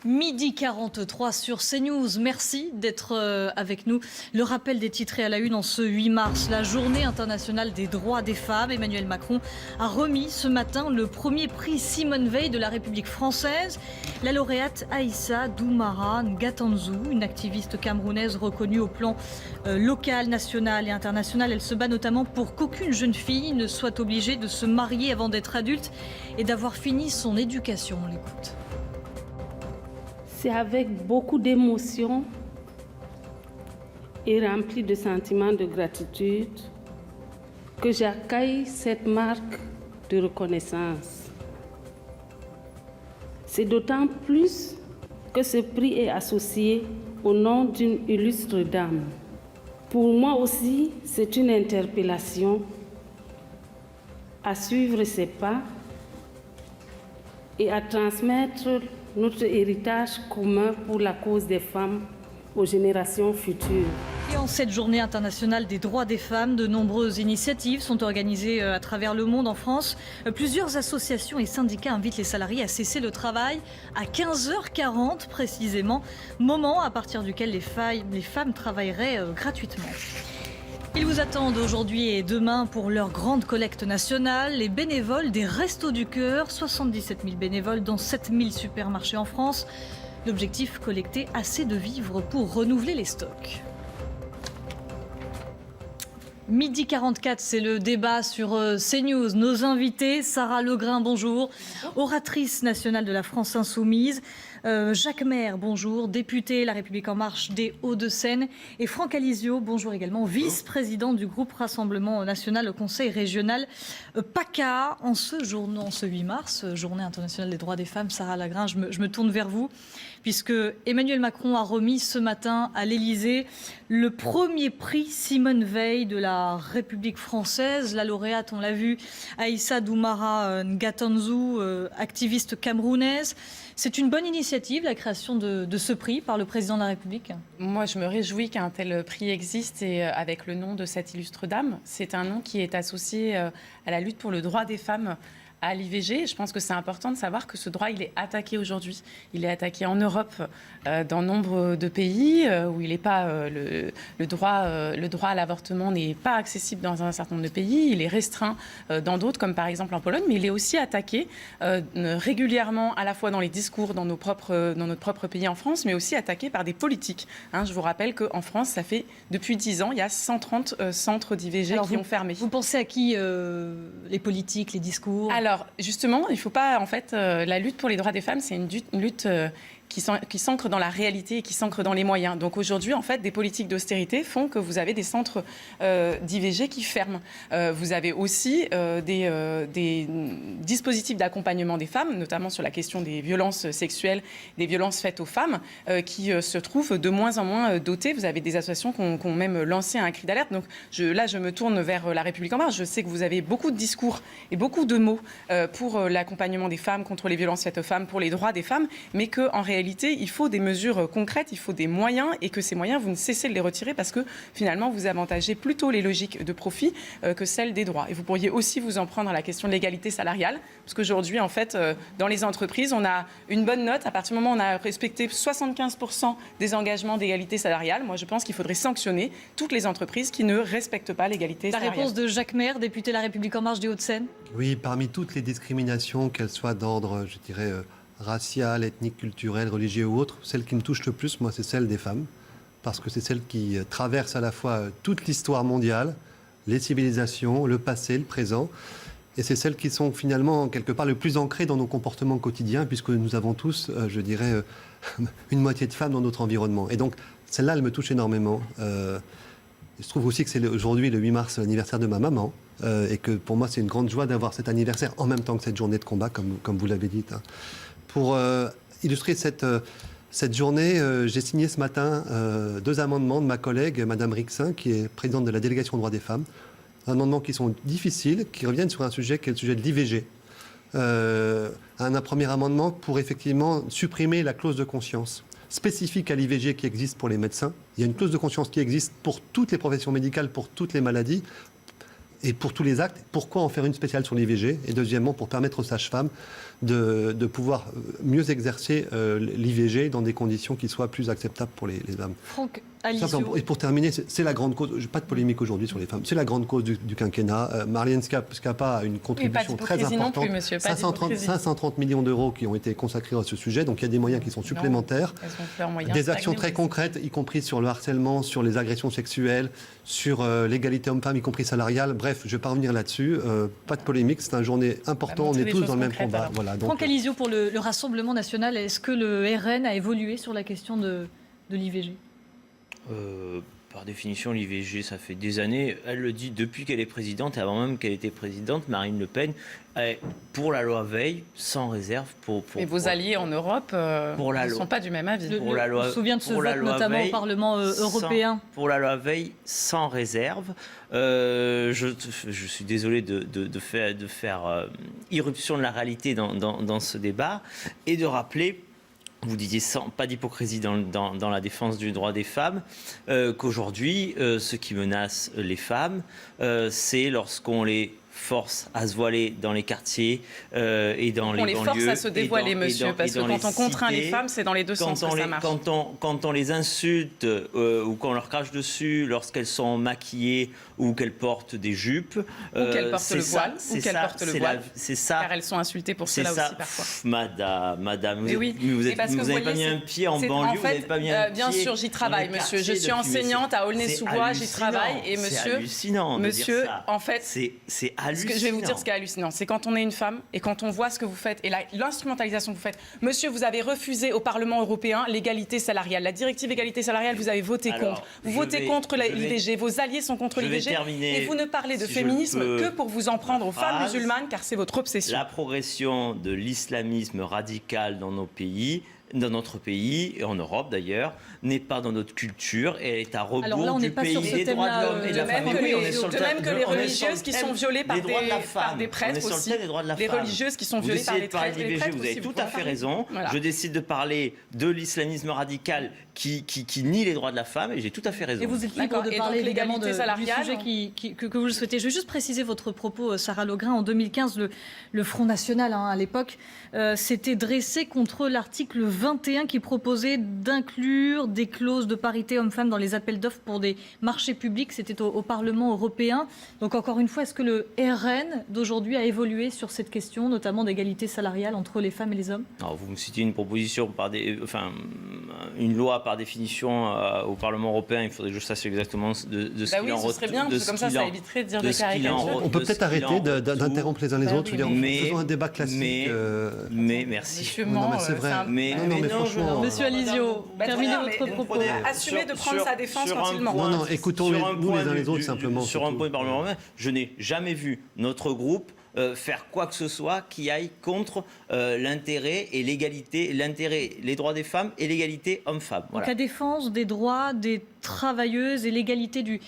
Midi 43 sur CNews. Merci d'être avec nous. Le rappel des titres est à la une en ce 8 mars, la journée internationale des droits des femmes. Emmanuel Macron a remis ce matin le premier prix Simone Veil de la République française. La lauréate Aïssa Doumara Ngatanzou, une activiste camerounaise reconnue au plan local, national et international. Elle se bat notamment pour qu'aucune jeune fille ne soit obligée de se marier avant d'être adulte et d'avoir fini son éducation. On l'écoute. C'est avec beaucoup d'émotion et rempli de sentiments de gratitude que j'accueille cette marque de reconnaissance. C'est d'autant plus que ce prix est associé au nom d'une illustre dame. Pour moi aussi, c'est une interpellation à suivre ses pas et à transmettre notre héritage commun pour la cause des femmes aux générations futures. Et en cette journée internationale des droits des femmes, de nombreuses initiatives sont organisées à travers le monde. En France, plusieurs associations et syndicats invitent les salariés à cesser le travail à 15h40 précisément, moment à partir duquel les femmes travailleraient gratuitement. Ils vous attendent aujourd'hui et demain pour leur grande collecte nationale. Les bénévoles des Restos du Cœur, 77 000 bénévoles dans 7 000 supermarchés en France. L'objectif, collecter assez de vivres pour renouveler les stocks. Midi 44, c'est le débat sur CNews. Nos invités, Sarah Legrain, bonjour. Oratrice nationale de la France Insoumise. Jacques Maire, bonjour, député La République En Marche des Hauts-de-Seine. Et Franck Alizio, bonjour également, vice-président du groupe Rassemblement National au Conseil régional PACA. En ce 8 mars, journée internationale des droits des femmes, Sarah Legrain, je me tourne vers vous, puisque Emmanuel Macron a remis ce matin à l'Élysée le premier prix Simone Veil de la République française. La lauréate, on l'a vu, Aïssa Doumara Ngatanzou, activiste camerounaise. C'est une bonne initiative, la création de ce prix par le président de la République? Moi, je me réjouis qu'un tel prix existe et avec le nom de cette illustre dame. C'est un nom qui est associé à la lutte pour le droit des femmes à l'IVG. Je pense que c'est important de savoir que ce droit, il est attaqué aujourd'hui. Il est attaqué en Europe, dans nombre de pays où il n'est pas le droit à l'avortement n'est pas accessible dans un certain nombre de pays. Il est restreint dans d'autres, comme par exemple en Pologne, mais il est aussi attaqué régulièrement, à la fois dans les discours dans notre propre pays en France, mais aussi attaqué par des politiques. Je vous rappelle qu'en France, ça fait depuis 10 ans, il y a 130 centres d'IVG qui ont fermé. Vous pensez à qui, les politiques, les discours? Alors, justement, il ne faut pas, en fait, la lutte pour les droits des femmes, c'est une lutte qui s'ancre dans la réalité et qui s'ancre dans les moyens. Donc aujourd'hui, en fait, des politiques d'austérité font que vous avez des centres d'IVG qui ferment. Vous avez aussi des dispositifs d'accompagnement des femmes, notamment sur la question des violences sexuelles, des violences faites aux femmes, qui se trouvent de moins en moins dotées. Vous avez des associations qui ont même lancé un cri d'alerte. Donc là, je me tourne vers La République En Marche. Je sais que vous avez beaucoup de discours et beaucoup de mots pour l'accompagnement des femmes, contre les violences faites aux femmes, pour les droits des femmes, mais qu'en réalité, il faut des mesures concrètes, il faut des moyens, et que ces moyens, vous ne cessez de les retirer parce que finalement, vous avantagez plutôt les logiques de profit que celles des droits. Et vous pourriez aussi vous en prendre à la question de l'égalité salariale, parce qu'aujourd'hui, en fait, dans les entreprises, on a une bonne note. À partir du moment où on a respecté 75% des engagements d'égalité salariale, moi, je pense qu'il faudrait sanctionner toutes les entreprises qui ne respectent pas l'égalité salariale. La réponse de Jacques Maire, député La République En Marche des Hauts-de-Seine. Oui, parmi toutes les discriminations, qu'elles soient d'ordre, je dirais, racial, ethnique, culturel, religieux ou autre, celle qui me touche le plus, moi, c'est celle des femmes, parce que c'est celle qui traverse à la fois toute l'histoire mondiale, les civilisations, le passé, le présent, et c'est celles qui sont finalement, quelque part, le plus ancrées dans nos comportements quotidiens, puisque nous avons tous, je dirais, une moitié de femmes dans notre environnement. Et donc, celle-là, elle me touche énormément. Je trouve aussi que c'est aujourd'hui, le 8 mars, l'anniversaire de ma maman, et que pour moi, c'est une grande joie d'avoir cet anniversaire en même temps que cette journée de combat, comme vous l'avez dit. Pour illustrer cette journée, j'ai signé ce matin 2 amendements de ma collègue, Madame Rixin, qui est présidente de la délégation aux droits des femmes. Amendements qui sont difficiles, qui reviennent sur un sujet qui est le sujet de l'IVG. Un premier amendement pour effectivement supprimer la clause de conscience spécifique à l'IVG qui existe pour les médecins. Il y a une clause de conscience qui existe pour toutes les professions médicales, pour toutes les maladies. et pour tous les actes, pourquoi en faire une spéciale sur l'IVG? Et deuxièmement, pour permettre aux sages-femmes de pouvoir mieux exercer l'IVG dans des conditions qui soient plus acceptables pour les femmes. Franck Alizio. Et pour terminer, c'est la grande cause, pas de polémique aujourd'hui sur les femmes, c'est la grande cause du quinquennat. Marlène Schiappa a une contribution très importante, non plus, monsieur, 530 millions d'euros qui ont été consacrés à ce sujet, donc il y a des moyens qui sont supplémentaires, des actions très concrètes, y compris sur le harcèlement, sur les agressions sexuelles, sur l'égalité homme-femme, y compris salariale. Bref, je ne vais pas revenir là-dessus, pas de polémique, c'est une journée importante, on est tous dans le même combat. Voilà, donc, Franck Alizio, pour le Rassemblement national, est-ce que le RN a évolué sur la question de l'IVG? Par définition, l'IVG, ça fait des années. Elle le dit depuis qu'elle est présidente, et avant même qu'elle était présidente, Marine Le Pen, pour la loi Veil, sans réserve. Mais vos alliés en Europe ne sont pas du même avis. On se souvient de ce vote, notamment au Parlement européen. Pour la loi Veil, sans réserve. Je suis désolé de faire irruption de la réalité dans ce débat et de rappeler, vous disiez pas d'hypocrisie dans la défense du droit des femmes, qu'aujourd'hui, ce qui menace les femmes, c'est lorsqu'on les force à se voiler dans les quartiers et dans les banlieues. On les force à se dévoiler, monsieur, parce que quand on contraint les femmes, c'est dans les deux sens que ça marche. Quand on les insulte ou qu'on leur crache dessus lorsqu'elles sont maquillées ou qu'elles portent des jupes. Ou qu'elles portent le voile. Ou qu'elles portent le voile. C'est ça. Car elles sont insultées pour cela aussi parfois. Madame, vous n'avez pas mis un pied en banlieue, vous n'avez pas mis un pied. Bien sûr, j'y travaille, monsieur. Je suis enseignante à Aulnay-sous-Bois, j'y travaille. Et monsieur, c'est hallucinant de dire ça. En fait, c'est hallucinant. Je vais vous dire ce qui est hallucinant, c'est quand on est une femme et quand on voit ce que vous faites et l'instrumentalisation que vous faites. Monsieur, vous avez refusé au Parlement européen l'égalité salariale. La directive égalité salariale, vous avez voté contre. Vous votez contre l'IVG. Vos alliés sont contre l'IVG. Et vous ne parlez de féminisme que pour vous en prendre aux femmes musulmanes, car c'est votre obsession. La progression de l'islamisme radical dans nos pays, dans notre pays et en Europe d'ailleurs, n'est pas dans notre culture et est à rebours du pays des droits de l'homme et de la femme. De même que les religieuses qui sont violées par des prêtres aussi. Les religieuses qui sont violées par les prêtres. Vous avez tout à fait raison. Je décide de parler de l'islamisme radical qui nie les droits de la femme et j'ai tout à fait raison. Et vous êtes libre de parler évidemment du sujet que vous le souhaitez. Je vais juste préciser votre propos, Sarah Laugrain. En 2015, le Front National, à l'époque, s'était dressé contre l'article 21 qui proposait d'inclure des clauses de parité hommes-femmes dans les appels d'offres pour des marchés publics. C'était au Parlement européen. Donc encore une fois, est-ce que le RN d'aujourd'hui a évolué sur cette question, notamment d'égalité salariale entre les femmes et les hommes? Alors, vous me citez une proposition, une loi par définition au Parlement européen. Il faudrait que je sache exactement de ce qu'il en retourne. Ce serait bien, parce que comme ça éviterait de dire des caricatures. On peut peut-être arrêter d'interrompre les uns les autres. Faisons un débat classique. Mais merci. C'est vrai. Mais franchement, Monsieur Alizio, terminez votre propos. Assumez de prendre sa défense quand il ment. Non, écoutons nous les uns les autres simplement. Sur un point parlementaire, je n'ai jamais vu notre groupe faire quoi que ce soit qui aille contre l'intérêt et l'égalité, les droits des femmes et l'égalité homme-femme. Donc la défense des droits des travailleuses et l'égalité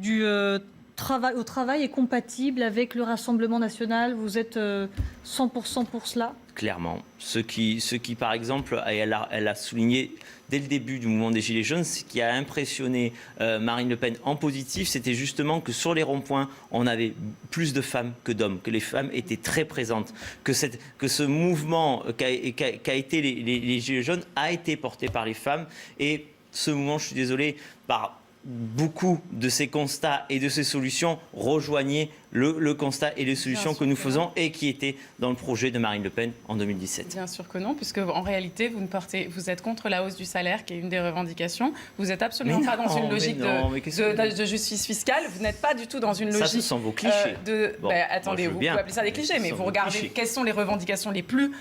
au travail est compatible avec le Rassemblement national. Vous êtes 100% pour cela? Clairement. Ce qui par exemple, elle a souligné dès le début du mouvement des Gilets jaunes, ce qui a impressionné Marine Le Pen en positif, c'était justement que sur les ronds-points, on avait plus de femmes que d'hommes, que les femmes étaient très présentes, que ce mouvement qu'a été les Gilets jaunes a été porté par les femmes. Et ce mouvement, je suis désolé, par beaucoup de ces constats et de ces solutions rejoignaient le constat et les solutions que nous faisons et qui étaient dans le projet de Marine Le Pen en 2017. Bien sûr que non, puisque en réalité, vous êtes contre la hausse du salaire, qui est une des revendications. Vous n'êtes absolument pas dans une logique de justice fiscale. Vous n'êtes pas du tout dans une logique... Ça, ce sont vos clichés. Attendez, vous pouvez appeler ça des clichés, mais vous regardez quelles sont les revendications les plus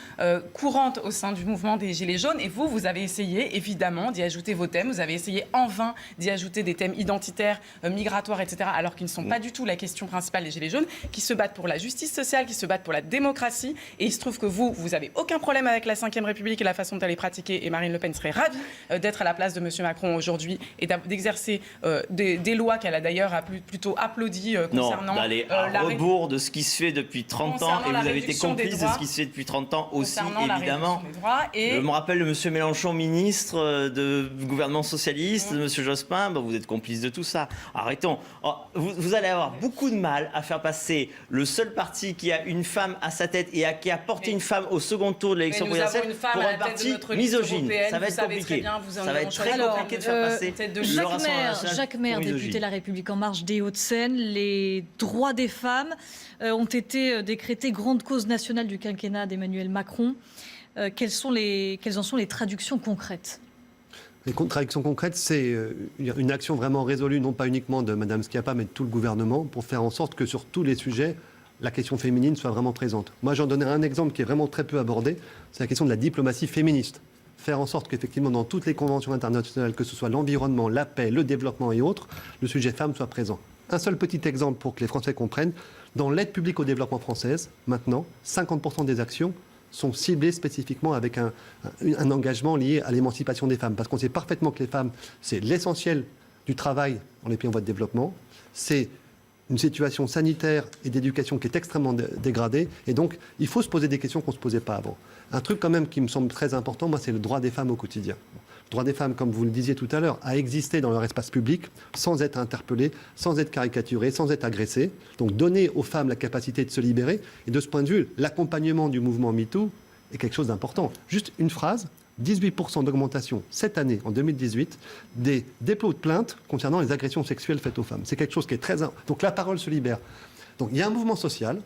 courantes au sein du mouvement des Gilets jaunes. Et vous avez essayé, évidemment, d'y ajouter vos thèmes. Vous avez essayé en vain d'y ajouter des thèmes identitaires, migratoires, etc., alors qu'ils ne sont pas du tout la question principale des Gilets jaunes, qui se battent pour la justice sociale, qui se battent pour la démocratie. Et il se trouve que vous avez aucun problème avec la Ve République et la façon dont elle est pratiquée. Et Marine Le Pen serait ravie d'être à la place de M. Macron aujourd'hui et d'exercer des lois qu'elle a d'ailleurs plutôt applaudies concernant... Non, d'aller à rebours de ce qui se fait depuis 30 ans. Et vous avez été complice de ce qui se fait depuis 30 ans aussi, évidemment. Je me rappelle de M. Mélenchon, ministre du gouvernement socialiste, de M. Jospin. Vous êtes complice de tout ça. Arrêtons. Vous allez avoir beaucoup de mal à faire passer le seul parti qui a une femme à sa tête et qui a porté une femme au second tour de l'élection présidentielle pour un parti misogyne. Ça va être compliqué. Ça va être très compliqué de faire passer le Rassemblement national Jacques Maire, pour député La République En Marche des Hauts-de-Seine, les droits des femmes ont été décrétés grande cause nationale du quinquennat d'Emmanuel Macron. Quelles en sont les traductions concrètes ? Les traductions concrètes, c'est une action vraiment résolue, non pas uniquement de Mme Schiappa, mais de tout le gouvernement, pour faire en sorte que sur tous les sujets, la question féminine soit vraiment présente. Moi, j'en donnais un exemple qui est vraiment très peu abordé, c'est la question de la diplomatie féministe. Faire en sorte qu'effectivement, dans toutes les conventions internationales, que ce soit l'environnement, la paix, le développement et autres, le sujet femmes soit présent. Un seul petit exemple pour que les Français comprennent. Dans l'aide publique au développement française, maintenant, 50% des actions sont ciblées spécifiquement avec un engagement lié à l'émancipation des femmes. Parce qu'on sait parfaitement que les femmes, c'est l'essentiel du travail dans les pays en voie de développement. C'est une situation sanitaire et d'éducation qui est extrêmement dégradée. Et donc, il faut se poser des questions qu'on ne se posait pas avant. Un truc quand même qui me semble très important, moi, c'est le droit des femmes au quotidien. Le droit des femmes, comme vous le disiez tout à l'heure, a existé dans leur espace public sans être interpellé, sans être caricaturé, sans être agressé. Donc donner aux femmes la capacité de se libérer. Et de ce point de vue, l'accompagnement du mouvement MeToo est quelque chose d'important. Juste une phrase, 18% d'augmentation cette année, en 2018, des dépôts de plaintes concernant les agressions sexuelles faites aux femmes. C'est quelque chose qui est très... Donc la parole se libère. Donc il y a un mouvement social,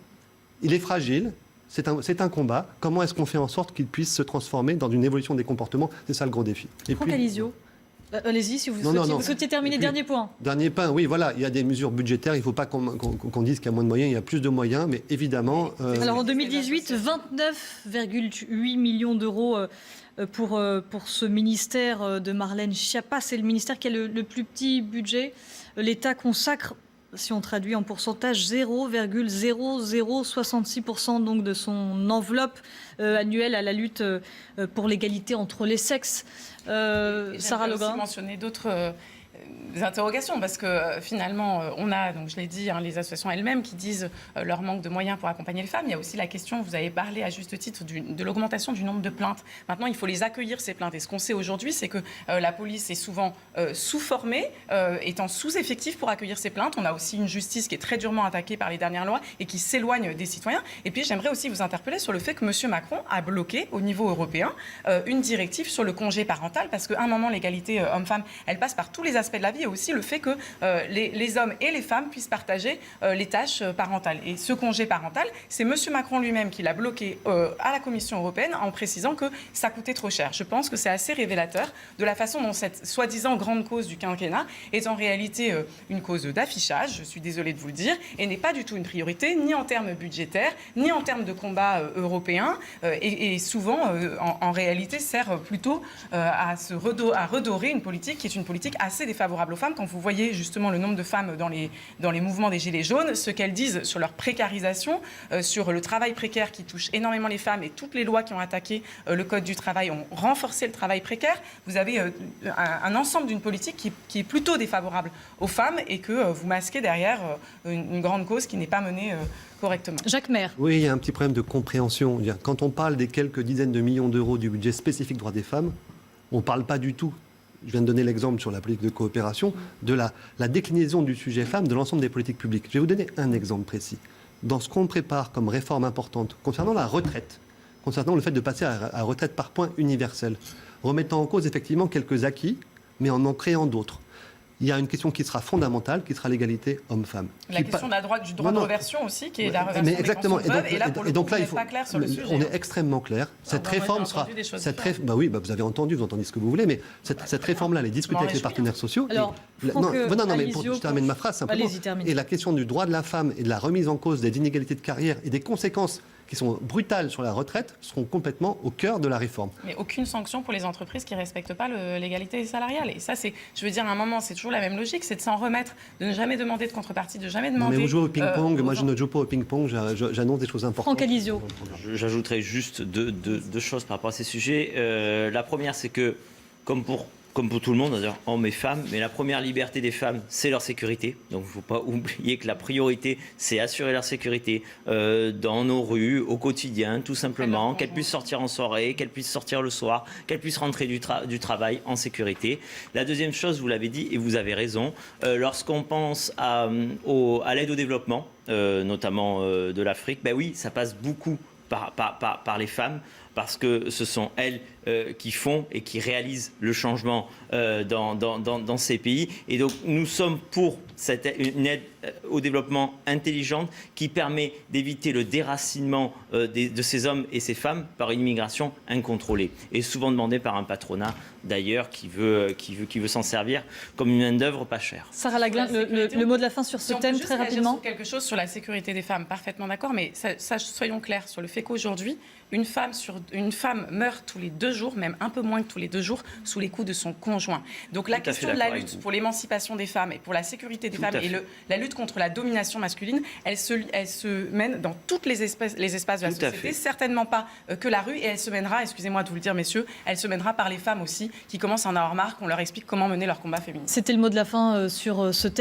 il est fragile, c'est un combat. Comment est-ce qu'on fait en sorte qu'il puisse se transformer dans une évolution des comportements ? C'est ça le gros défi. Franck Alizio, allez-y si vous souhaitiez terminer. Dernier point. Dernier point, oui, voilà, il y a des mesures budgétaires. Il ne faut pas qu'on dise qu'il y a moins de moyens, il y a plus de moyens, mais évidemment... Alors en 2018, 29,8 millions d'euros pour ce ministère de Marlène Schiappa. C'est le ministère qui a le plus petit budget. L'État consacre, si on traduit en pourcentage, 0,0066% donc de son enveloppe annuelle à la lutte pour l'égalité entre les sexes. Sarah Legrain. Aussi mentionner d'autres interrogations parce que finalement on a, donc je l'ai dit, les associations elles-mêmes qui disent leur manque de moyens pour accompagner les femmes. Il y a aussi la question, vous avez parlé à juste titre de l'augmentation du nombre de plaintes. Maintenant il faut les accueillir, ces plaintes, et ce qu'on sait aujourd'hui c'est que la police est souvent sous-formée, étant sous-effectif pour accueillir ces plaintes. On a aussi une justice qui est très durement attaquée par les dernières lois et qui s'éloigne des citoyens. Et puis j'aimerais aussi vous interpeller sur le fait que M. Macron a bloqué au niveau européen une directive sur le congé parental, parce qu'à un moment l'égalité homme-femme elle passe par tous les aspects de la vie, et aussi le fait que les hommes et les femmes puissent partager les tâches parentales. Et ce congé parental, c'est M. Macron lui-même qui l'a bloqué à la Commission européenne en précisant que ça coûtait trop cher. Je pense que c'est assez révélateur de la façon dont cette soi-disant grande cause du quinquennat est en réalité une cause d'affichage, je suis désolée de vous le dire, et n'est pas du tout une priorité, ni en termes budgétaires, ni en termes de combat européen, et souvent, en réalité, sert plutôt à redorer une politique qui est une politique assez défavorable aux femmes. Quand vous voyez justement le nombre de femmes dans les mouvements des Gilets jaunes, ce qu'elles disent sur leur précarisation, sur le travail précaire qui touche énormément les femmes, et toutes les lois qui ont attaqué le Code du travail ont renforcé le travail précaire, vous avez un ensemble d'une politique qui est plutôt défavorable aux femmes, et que vous masquez derrière une grande cause qui n'est pas menée correctement. Jacques Maire. Oui, il y a un petit problème de compréhension. Quand on parle des quelques dizaines de millions d'euros du budget spécifique droits des femmes, on ne parle pas du tout, je viens de donner l'exemple sur la politique de coopération, de la déclinaison du sujet femmes de l'ensemble des politiques publiques. Je vais vous donner un exemple précis. Dans ce qu'on prépare comme réforme importante concernant la retraite, concernant le fait de passer à retraite par points universel, remettant en cause effectivement quelques acquis, mais en créant d'autres. Il y a une question qui sera fondamentale, qui sera l'égalité homme-femme. La question du droit de reversion aussi, qui est la reversion mais exactement. des pensions de veuves. Et là, pour le coup, vous n'êtes pas clair sur le sujet. On est extrêmement clair. Cette réforme sera... oui, vous avez entendu, vous entendez ce que vous voulez, mais cette réforme-là, elle est discutée avec les partenaires sociaux. Alors, mais je termine ma phrase simplement. Et la question du droit de la femme et de la remise en cause des inégalités de carrière et des conséquences qui sont brutales sur la retraite seront complètement au cœur de la réforme. Mais aucune sanction pour les entreprises qui ne respectent pas l'égalité salariale. Et ça, je veux dire, à un moment, c'est toujours la même logique, c'est de s'en remettre, de ne jamais demander de contrepartie, de jamais demander... Non, mais vous jouez au ping-pong, moi je ne joue pas au ping-pong, j'annonce des choses importantes. Franck Alizio. J'ajouterais juste deux choses par rapport à ces sujets. La première, c'est que, comme pour comme pour tout le monde, d'ailleurs, hommes et femmes. Mais la première liberté des femmes, c'est leur sécurité. Donc, il ne faut pas oublier que la priorité, c'est assurer leur sécurité dans nos rues, au quotidien, tout simplement. Qu'elles puissent sortir en soirée, qu'elles puissent sortir le soir, qu'elles puissent rentrer du travail en sécurité. La deuxième chose, vous l'avez dit, et vous avez raison, lorsqu'on pense à l'aide au développement, notamment de l'Afrique, ben oui, ça passe beaucoup par les femmes, parce que ce sont elles qui font et qui réalisent le changement dans ces pays. Et donc nous sommes pour une aide au développement intelligente qui permet d'éviter le déracinement de ces hommes et ces femmes par une immigration incontrôlée, et souvent demandée par un patronat d'ailleurs qui veut s'en servir comme une main-d'œuvre pas chère. Sarah Laglin, le mot de la fin sur ce thème, très rapidement. Quelque chose sur la sécurité des femmes, parfaitement d'accord, mais soyons clairs sur le fait qu'aujourd'hui, une femme meurt tous les 2 jours, même un peu moins que tous les 2 jours, sous les coups de son conjoint. Donc la question de la lutte pour l'émancipation des femmes et pour la sécurité des femmes et la lutte contre la domination masculine, elle se mène dans tous les espaces de la société, certainement pas que la rue, et elle se mènera, excusez-moi de vous le dire messieurs, elle se mènera par les femmes aussi, qui commencent à en avoir marre qu'on leur explique comment mener leur combat féministe. C'était le mot de la fin sur ce thème.